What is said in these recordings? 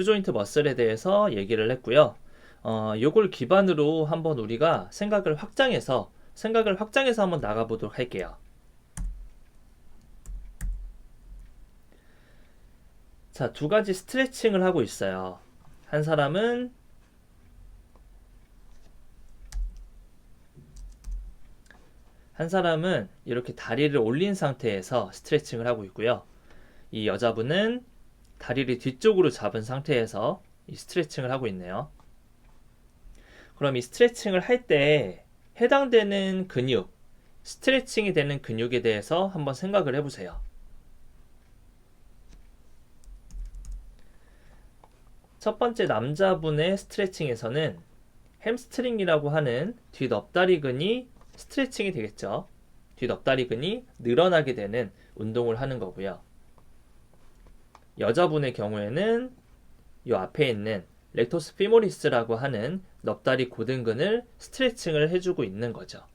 렉트 조인트 머슬에 대해서 얘기를 했고요. 요걸 기반으로 한번 우리가 생각을 확장해서 한번 나가보도록 할게요. 자, 두 가지 스트레칭을 하고 있어요. 한 사람은 이렇게 다리를 올린 상태에서 스트레칭을 하고 있고요. 이 여자분은 다리를 뒤쪽으로 잡은 상태에서 이 스트레칭을 하고 있네요. 그럼 이 스트레칭을 할 때 해당되는 근육, 스트레칭이 되는 근육에 대해서 한번 생각을 해보세요. 첫 번째 남자분의 스트레칭에서는 햄스트링이라고 하는 뒷엎다리근이 스트레칭이 되겠죠. 뒷엎다리근이 늘어나게 되는 운동을 하는 거고요. 여자분의 경우에는 이 앞에 있는 렉토스 피모리스라고 하는 넙다리 고등근을 스트레칭을 해주고 있는 거죠.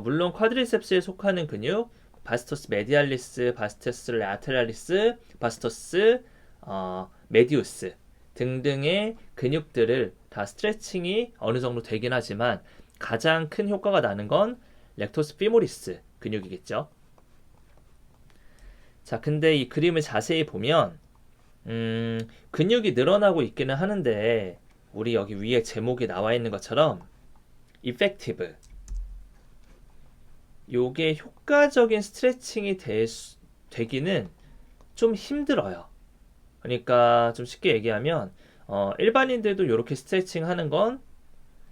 물론 쿼드리셉스에 속하는 근육, 바스토스 메디알리스, 바스토스 라테랄리스, 바스토스 메디우스 등등의 근육들을 다 스트레칭이 어느 정도 되긴 하지만 가장 큰 효과가 나는 건 렉토스 피모리스 근육이겠죠. 자, 근데 이 그림을 자세히 보면 근육이 늘어나고 있기는 하는데 우리 여기 위에 제목에 나와 있는 것처럼 effective 요게 효과적인 스트레칭이 되기는 좀 힘들어요. 그러니까 좀 쉽게 얘기하면 일반인들도 이렇게 스트레칭 하는 건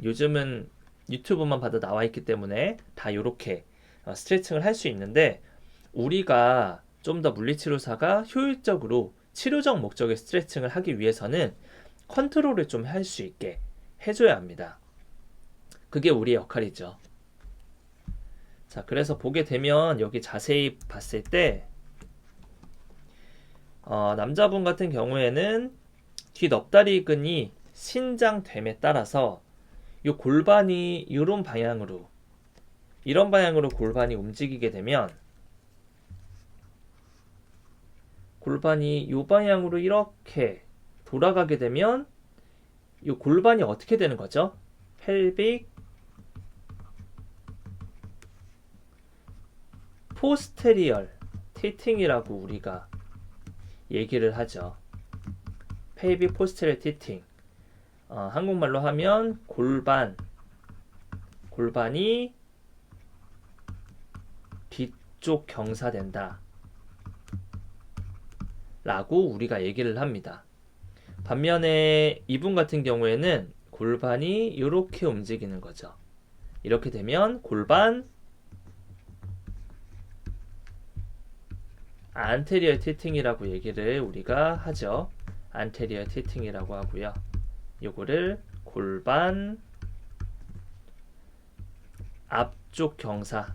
요즘은 유튜브만 봐도 나와 있기 때문에 다 이렇게 스트레칭을 할 수 있는데 우리가 좀 더 물리치료사가 효율적으로 치료적 목적의 스트레칭을 하기 위해서는 컨트롤을 좀 할 수 있게 해줘야 합니다. 그게 우리의 역할이죠. 자, 그래서 보게 되면 여기 자세히 봤을 때 남자분 같은 경우에는 뒷엎다리근이 신장됨에 따라서 이 골반이 이런 방향으로 골반이 움직이게 되면 골반이 이 방향으로 이렇게 돌아가게 되면 이 골반이 어떻게 되는 거죠? 펠빅 포스테리얼 티팅이라고 우리가 얘기를 하죠. 펠빅 포스테리얼 티팅. 한국말로 하면 골반이 뒤쪽 경사된다 라고 우리가 얘기를 합니다. 반면에 이분 같은 경우에는 골반이 이렇게 움직이는 거죠. 이렇게 되면 골반 안테리어 티팅이라고 얘기를 우리가 하죠. 안테리어 티팅이라고 하고요. 요거를 골반 앞쪽 경사라고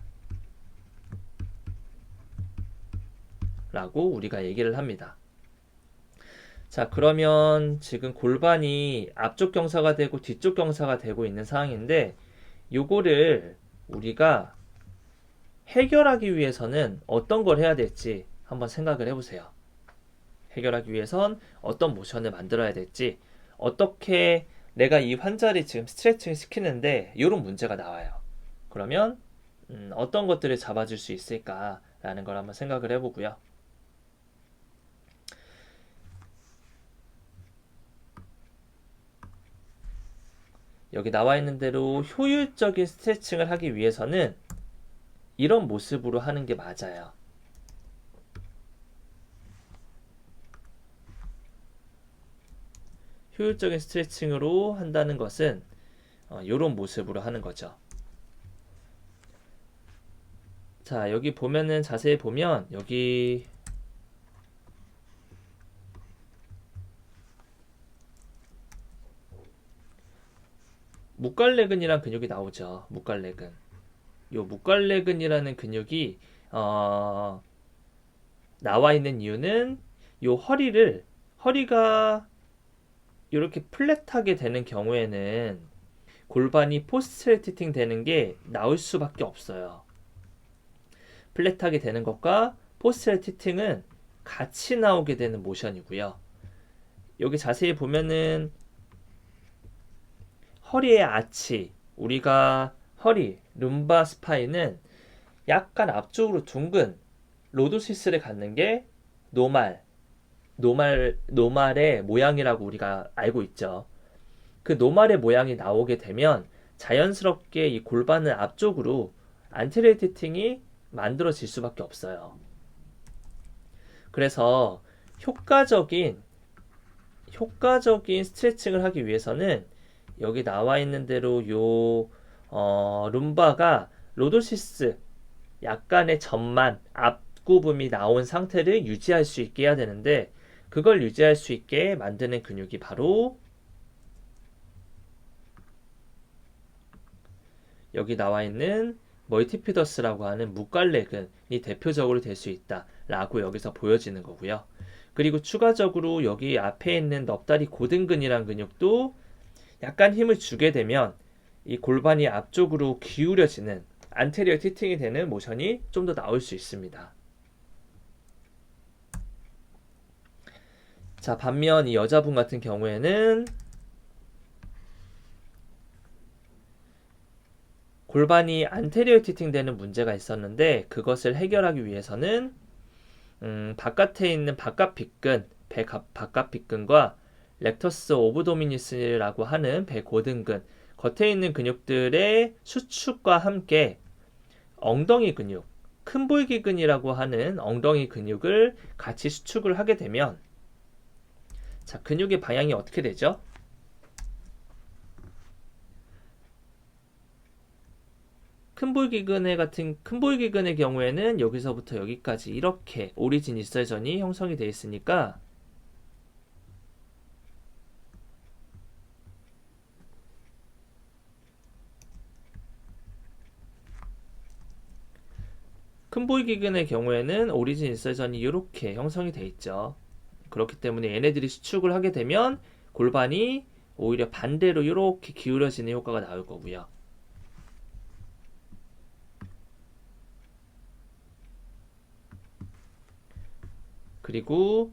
우리가 얘기를 합니다. 자, 그러면 지금 골반이 앞쪽 경사가 되고 뒤쪽 경사가 되고 있는 상황인데 요거를 우리가 해결하기 위해서는 어떤 걸 해야 될지 한번 생각을 해보세요. 해결하기 위해선 어떤 모션을 만들어야 될지, 어떻게 내가 이 환자를 지금 스트레칭 시키는데 이런 문제가 나와요. 그러면 어떤 것들을 잡아줄 수 있을까라는 걸 한번 생각을 해보고요. 여기 나와 있는 대로 효율적인 스트레칭을 하기 위해서는 이런 모습으로 하는 게 맞아요. 효율적인 스트레칭으로 한다는 것은 이런 모습으로 하는 거죠. 자, 여기 보면은 자세히 보면 여기 묵갈레근이란 근육이 나오죠. 묵갈레근. 요 묵갈레근이라는 근육이 나와 있는 이유는 요 허리가 이렇게 플랫하게 되는 경우에는 골반이 포스트레티팅 되는 게 나올 수밖에 없어요. 플랫하게 되는 것과 포스트레티팅은 같이 나오게 되는 모션이고요. 여기 자세히 보면은 허리의 아치, 우리가 허리, 룸바 스파인은 약간 앞쪽으로 둥근 로도시스를 갖는 게 노말의 모양이라고 우리가 알고 있죠. 그 노말의 모양이 나오게 되면 자연스럽게 이 골반은 앞쪽으로 안테리어 티팅이 만들어질 수밖에 없어요. 그래서 효과적인 스트레칭을 하기 위해서는 여기 나와 있는 대로 룸바가 로도시스 약간의 전만 앞구름이 나온 상태를 유지할 수 있게 해야 되는데 그걸 유지할 수 있게 만드는 근육이 바로 여기 나와 있는 멀티피더스라고 하는 무관래근이 대표적으로 될 수 있다 라고 여기서 보여지는 거고요. 그리고 추가적으로 여기 앞에 있는 넙다리 고등근이란 근육도 약간 힘을 주게 되면 이 골반이 앞쪽으로 기울여지는 안테리어 티팅이 되는 모션이 좀 더 나올 수 있습니다. 자, 반면 이 여자분 같은 경우에는 골반이 안테리어 티팅 되는 문제가 있었는데 그것을 해결하기 위해서는 바깥에 있는 바깥 빗근, 배 바깥 빗근과 렉터스 오브도미니스라고 하는 배 고등근, 겉에 있는 근육들의 수축과 함께 엉덩이 근육, 큰볼기근이라고 하는 엉덩이 근육을 같이 수축을 하게 되면 자, 근육의 방향이 어떻게 되죠? 큰볼기근의 경우에는 여기서부터 여기까지 이렇게 오리진 일사전이 형성이 되어 있으니까 큰볼기근의 경우에는 오리진 일사전이 이렇게 형성이 되어 있죠. 그렇기 때문에 얘네들이 수축을 하게 되면 골반이 오히려 반대로 이렇게 기울어지는 효과가 나올 거고요. 그리고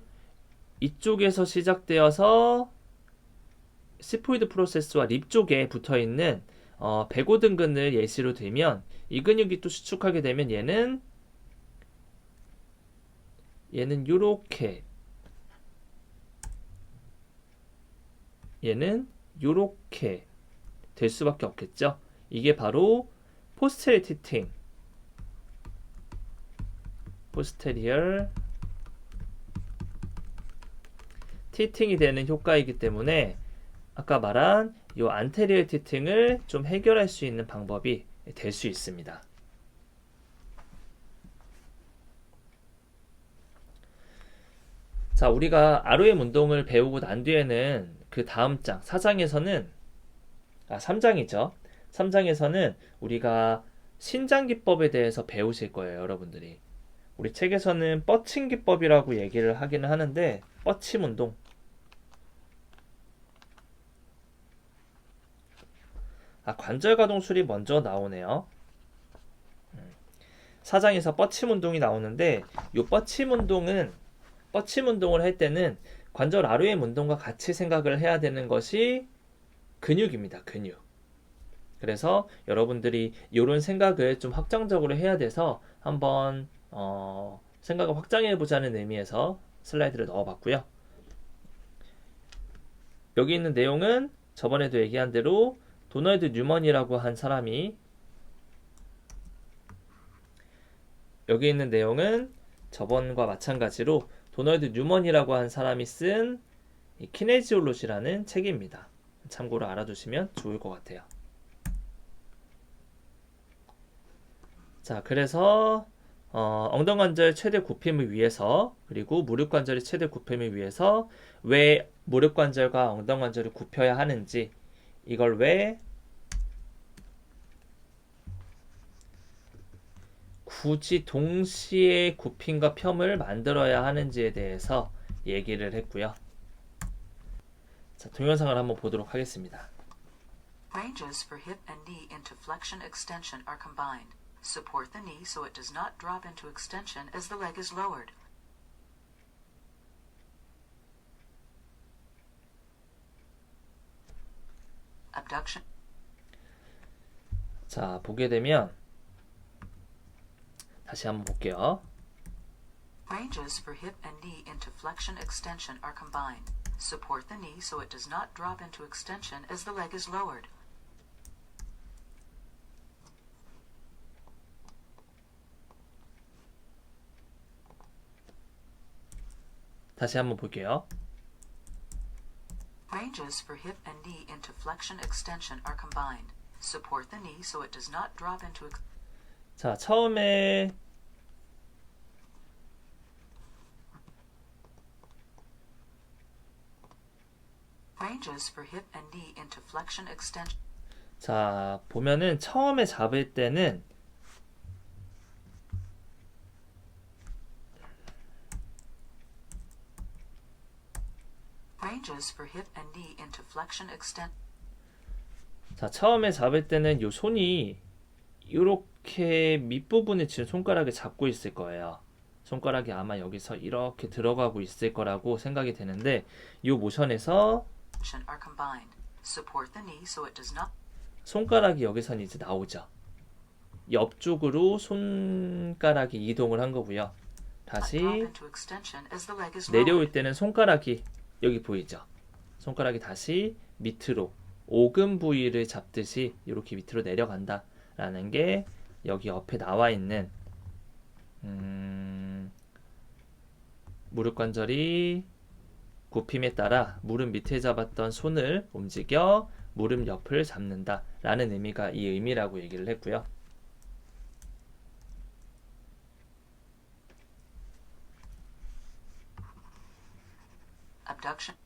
이쪽에서 시작되어서 시포이드 프로세스와 립 쪽에 붙어있는 배고등근을 예시로 들면 이 근육이 또 수축하게 되면 얘는 요렇게 얘는 요렇게 될 수밖에 없겠죠. 이게 바로 포스테리어 티팅이 되는 효과이기 때문에 아까 말한 이 안테리어 티팅을 좀 해결할 수 있는 방법이 될 수 있습니다. 자, 우리가 ROM 운동을 배우고 난 뒤에는 그 다음 장, 4장에서는 3장이죠. 3장에서는 우리가 신장기법에 대해서 배우실 거예요, 여러분들이. 우리 책에서는 뻗침기법이라고 얘기를 하기는 하는데 뻗침 운동. 관절가동술이 먼저 나오네요. 4장에서 뻗침 운동이 나오는데 이 뻗침 운동을 할 때는 관절 ROM 운동과 같이 생각을 해야 되는 것이 근육입니다. 근육. 그래서 여러분들이 이런 생각을 좀 확장적으로 해야 돼서 한번 생각을 확장해 보자는 의미에서 슬라이드를 넣어봤고요. 여기 있는 내용은 저번에도 얘기한 대로 도널드 뉴먼이라고 한 사람이 여기 있는 내용은 저번과 마찬가지로 도널드 뉴먼이라고 한 사람이 쓴 키네지올로지라는 책입니다. 참고로 알아두시면 좋을 것 같아요. 자, 그래서 엉덩관절 최대 굽힘을 위해서 그리고 무릎관절의 최대 굽힘을 위해서 왜 무릎관절과 엉덩관절을 굽혀야 하는지 이걸 왜 굳이 동시에 굽힘과 펴을 만들어야 하는지에 대해서 얘기를 했고요. 자, 동영상을 한번 보도록 하겠습니다. Ranges for hip and knee into flexion extension are combined. Support the knee so it does not drop into extension as the leg is lowered. Abduction. 자, 보게 되면 다시 한번 볼게요. Ranges for hip and knee into flexion extension are combined. Support the knee so it does not drop into extension as the leg is lowered. 다시 한번 볼게요. Ranges for hip and knee into flexion extension are combined. Support the knee so it does not drop into 자, 처음에 ranges for hip and knee into flexion extension. 자, 보면은 처음에 잡을 때는 Ranges for hip and knee into flexion extension. 자, 처음에 잡을 때는 요 손이 이렇게 밑부분을 지금 손가락에 잡고 있을 거예요. 손가락이 아마 여기서 이렇게 들어가고 있을 거라고 생각이 되는데 이 모션에서 Are combined. Support the knee so it does not 손가락이 여기선 이제 나오죠. 옆쪽으로 손가락이 이동을 한 거고요. 다시 drop into extension as the leg is 내려올 lowered. 때는 손가락이 여기 보이죠? 손가락이 다시 밑으로 오금 부위를 잡듯이 이렇게 밑으로 내려간다 라는 게 여기 옆에 나와 있는 무릎 관절이 굽힘에 따라 무릎 밑에 잡았던 손을 움직여 무릎 옆을 잡는다 라는 의미가 이 의미라고 얘기를 했고요. Abduction.